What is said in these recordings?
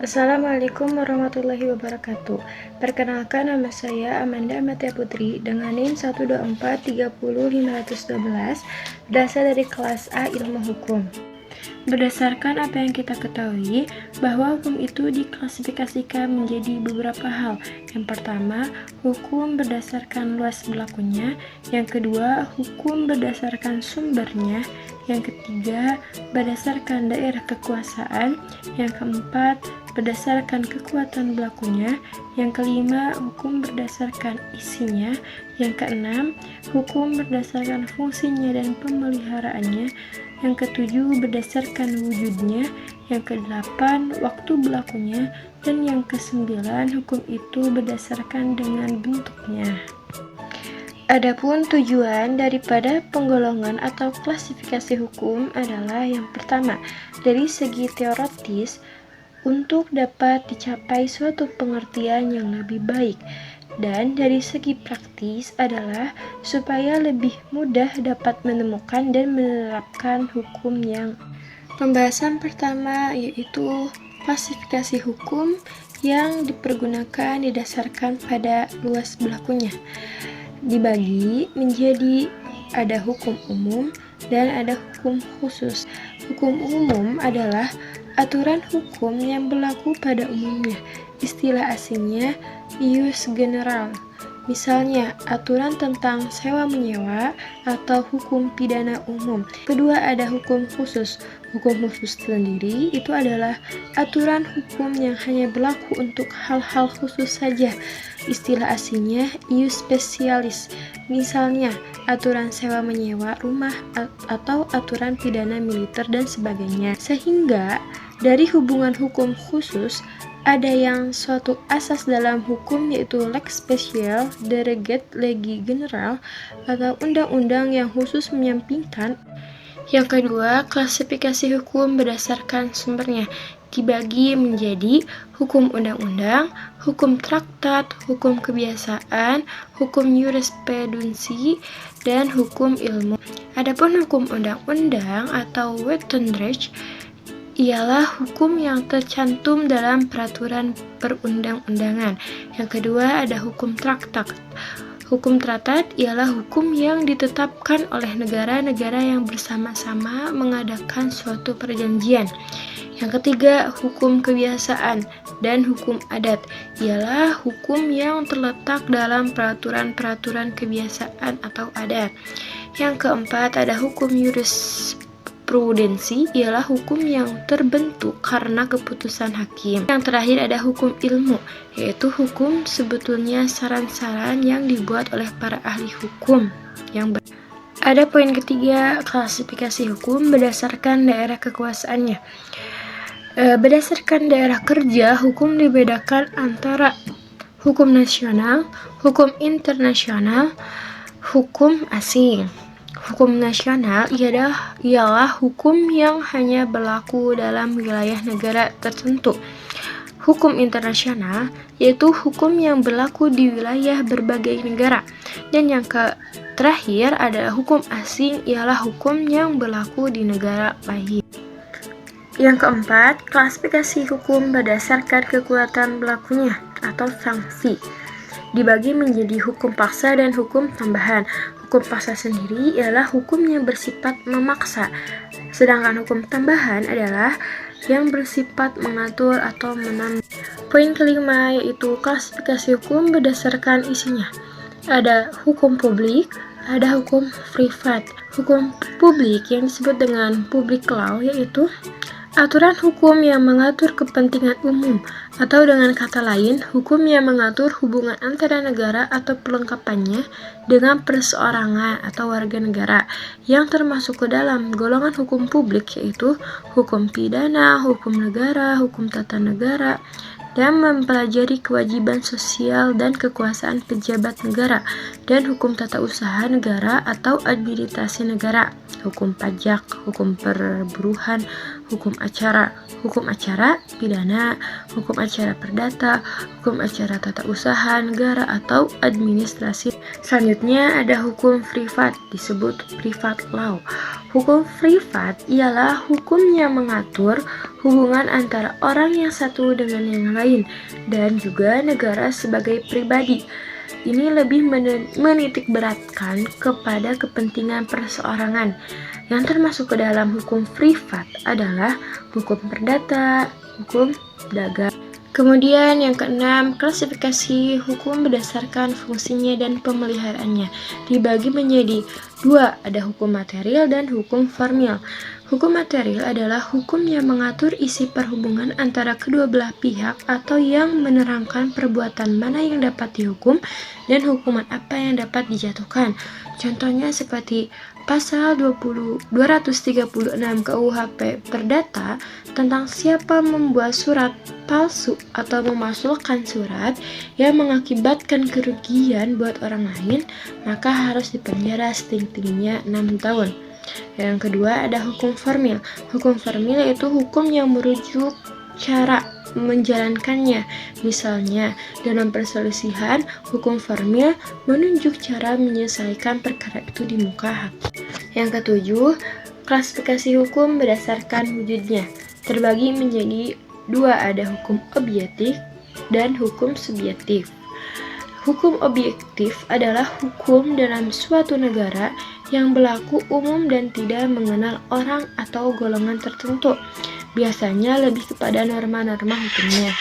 Assalamualaikum warahmatullahi wabarakatuh. Perkenalkan, nama saya Amanda Amatia Putri dengan NIM 124301512, berasal dari kelas A Ilmu Hukum. Berdasarkan apa yang kita ketahui, bahwa hukum itu diklasifikasikan menjadi beberapa hal. Yang pertama, hukum berdasarkan luas berlakunya. Yang kedua, hukum berdasarkan sumbernya. Yang ketiga, berdasarkan daerah kekuasaan. Yang keempat, berdasarkan kekuatan berlakunya. Yang kelima, hukum berdasarkan isinya. Yang keenam, hukum berdasarkan fungsinya dan pemeliharaannya. Yang ketujuh, berdasarkan wujudnya. Yang kedelapan, waktu berlakunya. Dan yang kesembilan, hukum itu berdasarkan dengan bentuknya. Adapun tujuan daripada penggolongan atau klasifikasi hukum adalah yang pertama, dari segi teoritis, untuk dapat dicapai suatu pengertian yang lebih baik, dan dari segi praktis adalah supaya lebih mudah dapat menemukan dan menerapkan hukum yang. Pembahasan pertama yaitu klasifikasi hukum yang dipergunakan didasarkan pada luas berlakunya. Dibagi menjadi ada hukum umum dan ada hukum khusus. Hukum umum adalah aturan hukum yang berlaku pada umumnya. Istilah asingnya ius general. Misalnya, aturan tentang sewa-menyewa atau hukum pidana umum. Kedua, ada hukum khusus. Hukum khusus sendiri itu adalah aturan hukum yang hanya berlaku untuk hal-hal khusus saja. Istilah aslinya ius specialis. Misalnya, aturan sewa-menyewa rumah atau aturan pidana militer dan sebagainya. Sehingga dari hubungan hukum khusus ada yang suatu asas dalam hukum yaitu lex special, derogat legi general, atau undang-undang yang khusus menyampingkan. Yang kedua, klasifikasi hukum berdasarkan sumbernya dibagi menjadi hukum undang-undang, hukum traktat, hukum kebiasaan, hukum jurisprudensi, dan hukum ilmu. Adapun hukum undang-undang atau Wettenrecht ialah hukum yang tercantum dalam peraturan perundang-undangan. Yang kedua ada hukum traktat. Hukum traktat ialah hukum yang ditetapkan oleh negara-negara yang bersama-sama mengadakan suatu perjanjian. Yang ketiga, hukum kebiasaan dan hukum adat ialah hukum yang terletak dalam peraturan-peraturan kebiasaan atau adat. Yang keempat, ada hukum jurisprudensi ialah hukum yang terbentuk karena keputusan hakim. Yang terakhir ada hukum ilmu, yaitu hukum sebetulnya saran-saran yang dibuat oleh para ahli hukum. Ada poin ketiga, klasifikasi hukum berdasarkan daerah kekuasaannya. Berdasarkan daerah kerja, hukum dibedakan antara hukum nasional, hukum internasional, hukum asing. Hukum nasional ialah hukum yang hanya berlaku dalam wilayah negara tertentu. Hukum internasional yaitu hukum yang berlaku di wilayah berbagai negara. Dan yang terakhir adalah hukum asing ialah hukum yang berlaku di negara lain. Yang keempat, klasifikasi hukum berdasarkan kekuatan berlakunya atau sanksi. Dibagi menjadi hukum paksa dan hukum tambahan. Hukum paksa sendiri ialah hukum yang bersifat memaksa, sedangkan hukum tambahan adalah yang bersifat mengatur atau menambah. Poin kelima yaitu klasifikasi hukum berdasarkan isinya. Ada hukum publik, ada hukum privat. Hukum publik yang disebut dengan public law yaitu aturan hukum yang mengatur kepentingan umum, atau dengan kata lain, hukum yang mengatur hubungan antara negara atau perlengkapannya dengan perseorangan atau warga negara, yang termasuk ke dalam golongan hukum publik yaitu hukum pidana, hukum negara, hukum tata negara, dan mempelajari kewajiban sosial dan kekuasaan pejabat negara, dan hukum tata usaha negara atau administrasi negara, hukum pajak, hukum perburuhan, hukum acara pidana, hukum acara perdata, hukum acara tata usaha negara atau administrasi. Selanjutnya ada hukum privat, disebut private law. Hukum privat ialah hukum yang mengatur hubungan antara orang yang satu dengan yang lain, dan juga negara sebagai pribadi. Ini lebih menitik beratkan kepada kepentingan perseorangan. Yang termasuk ke dalam hukum privat adalah hukum perdata, hukum dagang. Kemudian yang keenam, klasifikasi hukum berdasarkan fungsinya dan pemeliharaannya dibagi menjadi dua, ada hukum material dan hukum formil. Hukum material adalah hukum yang mengatur isi perhubungan antara kedua belah pihak atau yang menerangkan perbuatan mana yang dapat dihukum dan hukuman apa yang dapat dijatuhkan. Contohnya seperti Pasal 236 KUHP Perdata tentang siapa membuat surat palsu atau memalsukan surat yang mengakibatkan kerugian buat orang lain, maka harus dipenjara setinggi-tingginya 6 tahun. Yang kedua ada hukum formil. Hukum formil yaitu hukum yang merujuk cara menjalankannya. Misalnya, dalam perselisihan, hukum formil menunjuk cara menyelesaikan perkara itu di muka hakim. Yang ketujuh, klasifikasi hukum berdasarkan wujudnya terbagi menjadi dua, ada hukum objektif dan hukum subjektif. Hukum objektif adalah hukum dalam suatu negara yang berlaku umum dan tidak mengenal orang atau golongan tertentu. Biasanya lebih kepada norma-norma hukumnya.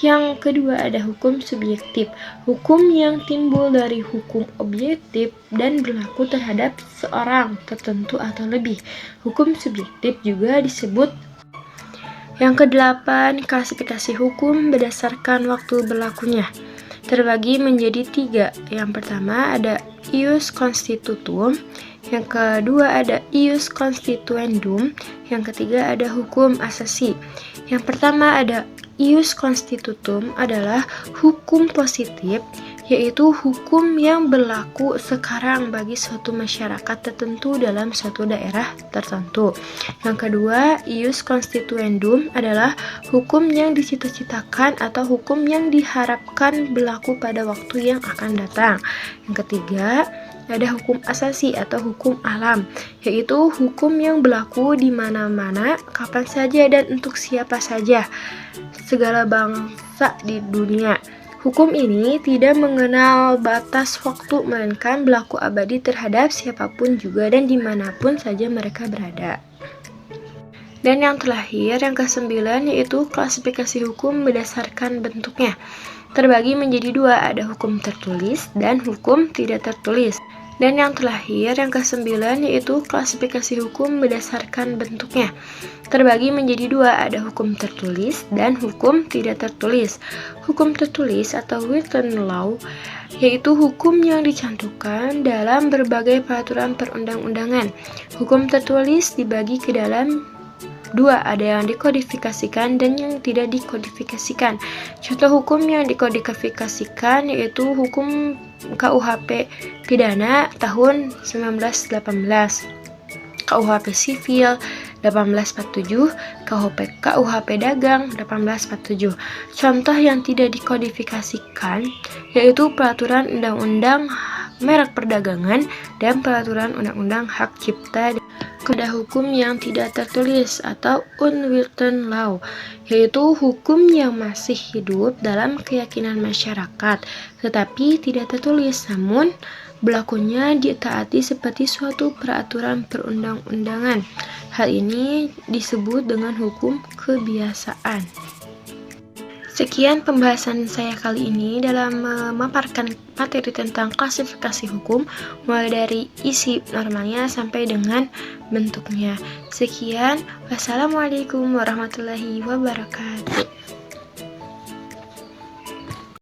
Yang kedua ada hukum subjektif, hukum yang timbul dari hukum objektif dan berlaku terhadap seorang tertentu atau lebih. Hukum subjektif juga disebut. Yang kedelapan, klasifikasi hukum berdasarkan waktu berlakunya terbagi menjadi tiga. Yang pertama ada ius constitutum, yang kedua ada ius constituendum, yang ketiga ada hukum asasi. Yang pertama ada ius constitutum adalah hukum positif, yaitu hukum yang berlaku sekarang bagi suatu masyarakat tertentu dalam suatu daerah tertentu. Yang kedua, ius constituendum adalah hukum yang dicita-citakan atau hukum yang diharapkan berlaku pada waktu yang akan datang. Yang ketiga, ada hukum asasi atau hukum alam, yaitu hukum yang berlaku di mana-mana, kapan saja dan untuk siapa saja, segala bangsa di dunia. Hukum ini tidak mengenal batas waktu, melainkan berlaku abadi terhadap siapapun juga dan dimanapun saja mereka berada. Dan yang terakhir, yang ke-9, yaitu klasifikasi hukum berdasarkan bentuknya. Terbagi menjadi dua, ada hukum tertulis dan hukum tidak tertulis. Dan yang terakhir, yang ke-9, yaitu klasifikasi hukum berdasarkan bentuknya. Terbagi menjadi dua, ada hukum tertulis dan hukum tidak tertulis. Hukum tertulis atau written law, yaitu hukum yang dicantumkan dalam berbagai peraturan perundang-undangan. Hukum tertulis dibagi ke dalam dua, ada yang dikodifikasikan dan yang tidak dikodifikasikan. Contoh hukum yang dikodifikasikan yaitu hukum KUHP pidana tahun 1918, KUHP sivil 1847, KUHP dagang 1847. Contoh yang tidak dikodifikasikan yaitu peraturan undang-undang merek perdagangan dan peraturan undang-undang hak cipta. Ada hukum yang tidak tertulis atau unwritten law, yaitu hukum yang masih hidup dalam keyakinan masyarakat, tetapi tidak tertulis, namun berlakunya ditaati seperti suatu peraturan perundang-undangan. Hal ini disebut dengan hukum kebiasaan. Sekian pembahasan saya kali ini dalam memaparkan materi tentang klasifikasi hukum, mulai dari isi normalnya sampai dengan bentuknya. Sekian, wassalamualaikum warahmatullahi wabarakatuh.